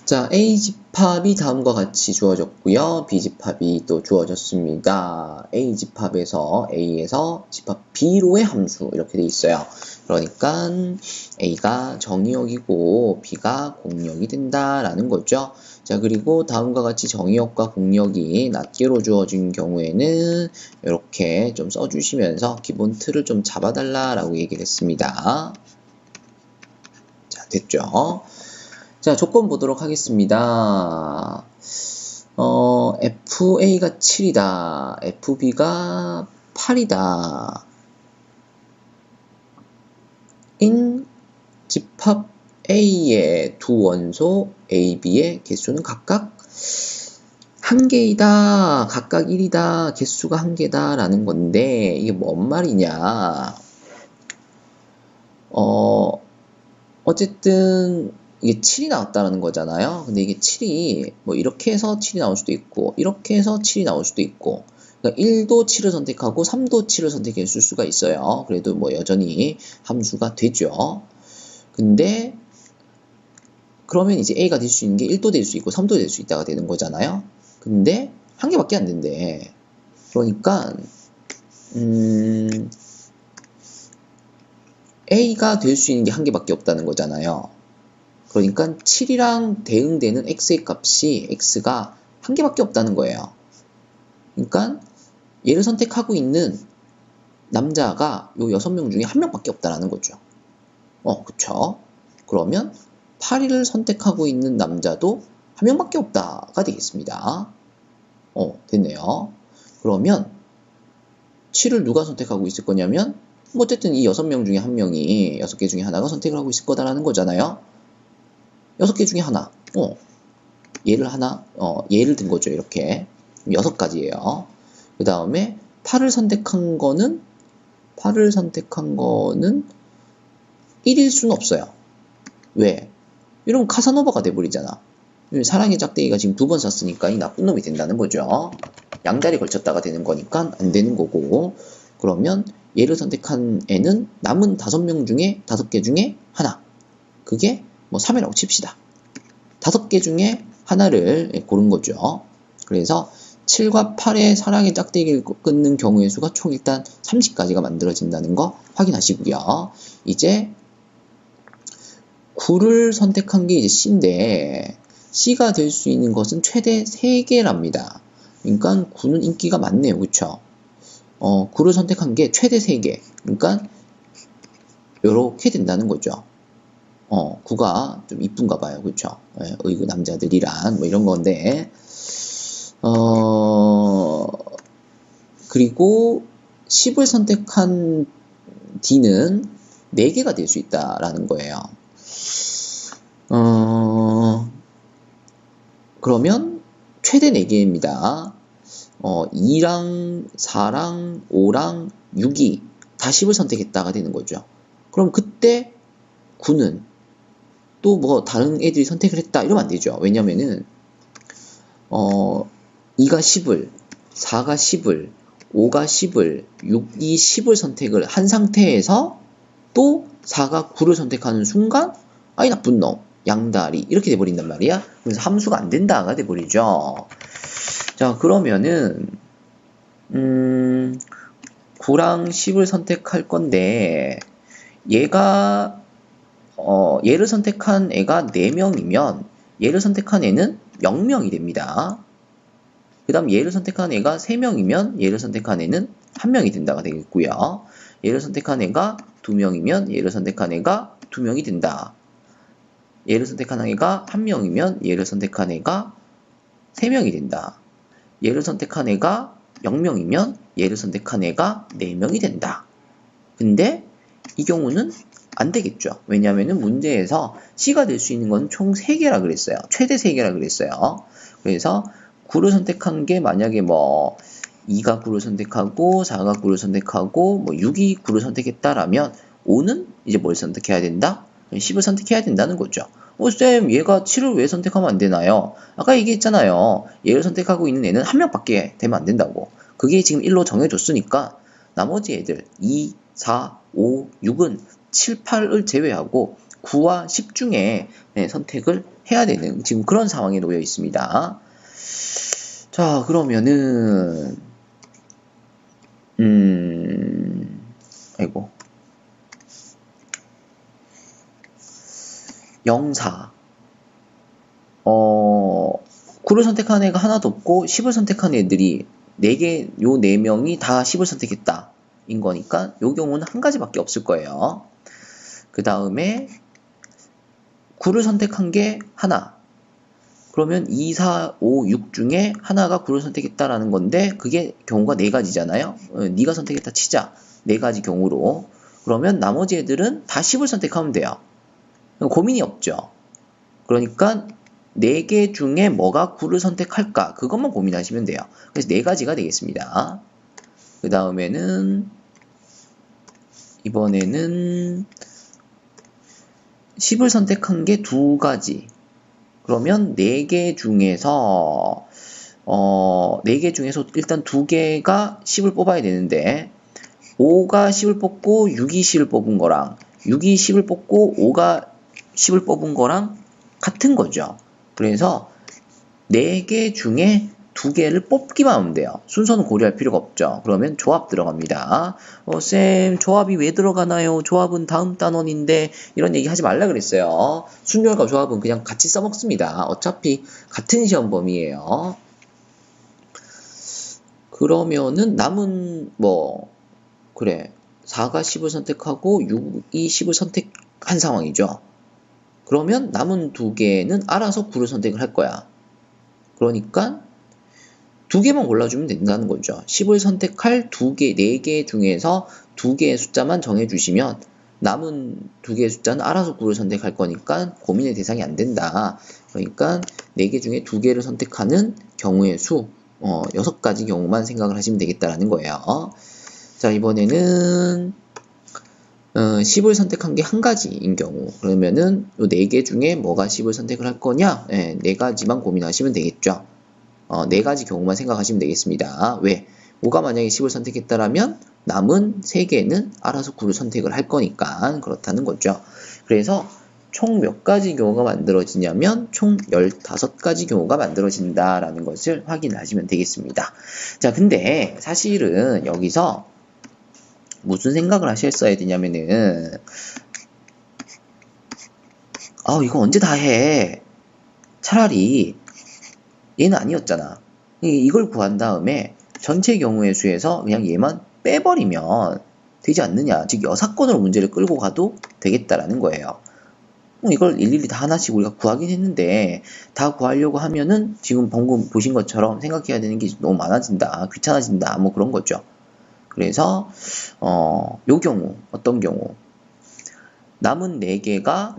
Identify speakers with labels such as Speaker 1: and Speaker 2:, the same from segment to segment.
Speaker 1: 자, A집합이 다음과 같이 주어졌고요. B집합이 또 주어졌습니다. A집합에서 A에서 집합 B로의 함수 이렇게 돼 있어요. 그러니까 A가 정의역이고 B가 공역이 된다라는 거죠. 자, 그리고 다음과 같이 정의역과 공역이 낱개로 주어진 경우에는 이렇게 좀 써주시면서 기본 틀을 좀 잡아달라라고 얘기를 했습니다. 자, 됐죠? 자, 조건 보도록 하겠습니다. FA가 7이다. FB가 8이다. 인 집합 A의 두 원소 AB의 개수는 각각 1개이다. 각각 1이다. 개수가 1개다. 라는 건데, 이게 뭔 말이냐. 어쨌든, 이게 7이 나왔다는 거잖아요. 근데 이게 7이 뭐 이렇게 해서 7이 나올 수도 있고 이렇게 해서 7이 나올 수도 있고, 그러니까 1도 7을 선택하고 3도 7을 선택했을 수가 있어요. 그래도 뭐 여전히 함수가 되죠. 근데 그러면 이제 A가 될 수 있는 게 1도 될 수 있고 3도 될 수 있다가 되는 거잖아요. 근데 한 개밖에 안 된대. 그러니까 A가 될 수 있는 게 한 개밖에 없다는 거잖아요. 그러니까 7이랑 대응되는 x의 값이 x가 한 개밖에 없다는 거예요. 그러니까 얘를 선택하고 있는 남자가 요 6명 중에 한 명밖에 없다는 거죠. 그쵸? 그러면 8을 선택하고 있는 남자도 한 명밖에 없다가 되겠습니다. 됐네요. 그러면 7을 누가 선택하고 있을 거냐면 어쨌든 이 6명 중에 한 명이 6개 중에 하나가 선택을 하고 있을 거다라는 거잖아요. 6개 중에 하나. 예를 든 거죠, 이렇게. 6가지예요. 그 다음에 8을 선택한 거는 1일 수는 없어요. 왜? 이러면 카사노바가 돼버리잖아. 사랑의 짝대기가 지금 2번 썼으니까 이 나쁜 놈이 된다는 거죠. 양다리 걸쳤다가 되는 거니까 안 되는 거고, 그러면 얘를 선택한 애는 남은 5명 중에 5개 중에 하나. 그게 뭐 3이라고 칩시다. 5개 중에 하나를 고른 거죠. 그래서 7과 8의 사랑의 짝대기를 끊는 경우의 수가 총 일단 30가지가 만들어진다는 거 확인하시고요. 이제 9를 선택한 게 이제 C인데, C가 될 수 있는 것은 최대 3개랍니다. 그러니까 9는 인기가 많네요. 그쵸? 9를 선택한 게 최대 3개. 그러니까 요렇게 된다는 거죠. 9가 좀 이쁜가 봐요. 그쵸? 그 남자들이란 뭐 이런 건데, 그리고 10을 선택한 D는 4개가 될 수 있다라는 거예요. 그러면 최대 4개입니다. 2랑 4랑 5랑 6이 다 10을 선택했다가 되는 거죠. 그럼 그때 9는 또 뭐 다른 애들이 선택을 했다 이러면 안 되죠. 왜냐면은 2가 10을, 4가 10을, 5가 10을, 6이 10을 선택을 한 상태에서 또 4가 9를 선택하는 순간 아이 나쁜 놈, 양다리 이렇게 돼버린단 말이야. 그래서 함수가 안 된다가 돼버리죠. 자, 그러면은 9랑 10을 선택할 건데 얘가 얘를 선택한 애가 4명이면 얘를 선택한 애는 0명이 됩니다. 그 다음 얘를 선택한 애가 3명이면 얘를 선택한 애는 1명이 된다가 되겠고요. 얘를 선택한 애가 2명이면 얘를 선택한 애가 2명이 된다. 얘를 선택한 애가 1명이면 얘를 선택한 애가 3명이 된다. 얘를 선택한 애가 0명이면 얘를 선택한 애가 4명이 된다. 근데 이 경우는 안 되겠죠. 왜냐하면 문제에서 C가 될 수 있는 건 총 3개라 그랬어요. 최대 3개라 그랬어요. 그래서 9를 선택한 게 만약에 뭐 2가 9를 선택하고 4가 9를 선택하고 뭐 6이 9를 선택했다라면 5는 이제 뭘 선택해야 된다? 10을 선택해야 된다는 거죠. 쌤, 얘가 7을 왜 선택하면 안 되나요? 아까 얘기했잖아요. 얘를 선택하고 있는 애는 한 명밖에 되면 안 된다고. 그게 지금 1로 정해줬으니까 나머지 애들 2, 4, 5, 6은 7, 8을 제외하고 9와 10 중에 선택을 해야 되는 지금 그런 상황에 놓여 있습니다. 자, 그러면은 아이고 04 9를 선택한 애가 하나도 없고 10을 선택한 애들이 4개, 요 4명이 다 10을 선택했다 인 거니까 요 경우는 한 가지밖에 없을 거예요. 그 다음에 9를 선택한 게 하나. 그러면 2, 4, 5, 6 중에 하나가 9를 선택했다라는 건데 그게 경우가 4가지잖아요. 네가 선택했다 치자. 4가지 경우로. 그러면 나머지 애들은 다 10을 선택하면 돼요. 고민이 없죠. 그러니까 4개 중에 뭐가 9를 선택할까? 그것만 고민하시면 돼요. 그래서 4가지가 되겠습니다. 그 다음에는 이번에는 10을 선택한 게 2가지. 그러면 4개 중에서 4개 중에서 일단 2개가 10을 뽑아야 되는데 5가 10을 뽑고 6이 10을 뽑은 거랑 6이 10을 뽑고 5가 10을 뽑은 거랑 같은 거죠. 그래서 4개 중에 2개를 뽑기만 하면 돼요. 순서는 고려할 필요가 없죠. 그러면 조합 들어갑니다. 쌤, 조합이 왜 들어가나요? 조합은 다음 단원인데 이런 얘기 하지 말라 그랬어요. 순열과 조합은 그냥 같이 써먹습니다. 어차피 같은 시험 범위예요. 그러면은 남은 그래 4가 10을 선택하고 6이 10을 선택한 상황이죠. 그러면 남은 2개는 알아서 9를 선택을 할 거야. 그러니까 2개만 골라주면 된다는 거죠. 10을 선택할 2개, 4개 중에서 2개의 숫자만 정해주시면 남은 2개의 숫자는 알아서 9를 선택할 거니까 고민의 대상이 안 된다. 그러니까 4개 중에 2개를 선택하는 경우의 수 6가지 경우만 생각을 하시면 되겠다라는 거예요. 자, 이번에는 10을 선택한 게 1가지인 경우 그러면은 이 4개 중에 뭐가 10을 선택을 할 거냐? 4가지만 고민하시면 되겠죠. 4가지 경우만 생각하시면 되겠습니다. 왜? 5가 만약에 10을 선택했다라면 남은 3개는 알아서 9를 선택을 할 거니까 그렇다는 거죠. 그래서 총 몇 가지 경우가 만들어지냐면 총 15가지 경우가 만들어진다라는 것을 확인하시면 되겠습니다. 자, 근데 사실은 여기서 무슨 생각을 하셨어야 되냐면은 이거 언제 다 해? 차라리 얘는 아니었잖아. 이걸 구한 다음에 전체 경우의 수에서 그냥 얘만 빼버리면 되지 않느냐. 즉 여사건으로 문제를 끌고 가도 되겠다라는 거예요. 이걸 일일이 다 하나씩 우리가 구하긴 했는데 다 구하려고 하면은 지금 방금 보신 것처럼 생각해야 되는 게 너무 많아진다. 귀찮아진다. 뭐 그런 거죠. 그래서 요 경우 어떤 경우 남은 4개가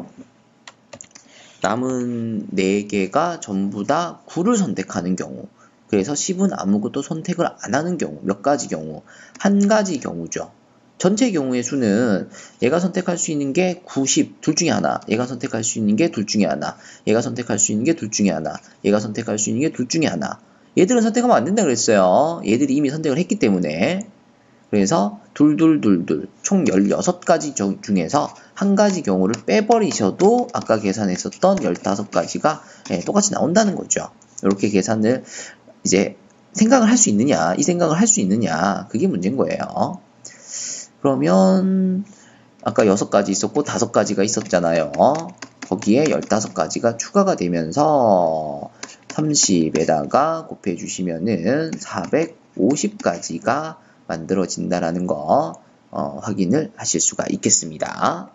Speaker 1: 전부 다 9를 선택하는 경우 그래서 10은 아무것도 선택을 안 하는 경우 몇 가지 경우 1가지 경우죠. 전체 경우의 수는 얘가 선택할 수 있는 게 90, 둘 중에 하나 얘가 선택할 수 있는 게 둘 중에 하나 얘가 선택할 수 있는 게 둘 중에 하나 얘가 선택할 수 있는 게 둘 중에 하나 얘들은 선택하면 안 된다 그랬어요. 얘들이 이미 선택을 했기 때문에 그래서 둘둘둘둘 총 16가지 중에서 1가지 경우를 빼버리셔도 아까 계산했었던 15가지가 똑같이 나온다는 거죠. 이렇게 계산을 이제 생각을 할 수 있느냐 이 생각을 할 수 있느냐 그게 문제인 거예요. 그러면 아까 6가지 있었고 5가지가 있었잖아요. 거기에 15가지가 추가가 되면서 30에다가 곱해 주시면은 450가지가 만들어진다라는 거 확인을 하실 수가 있겠습니다.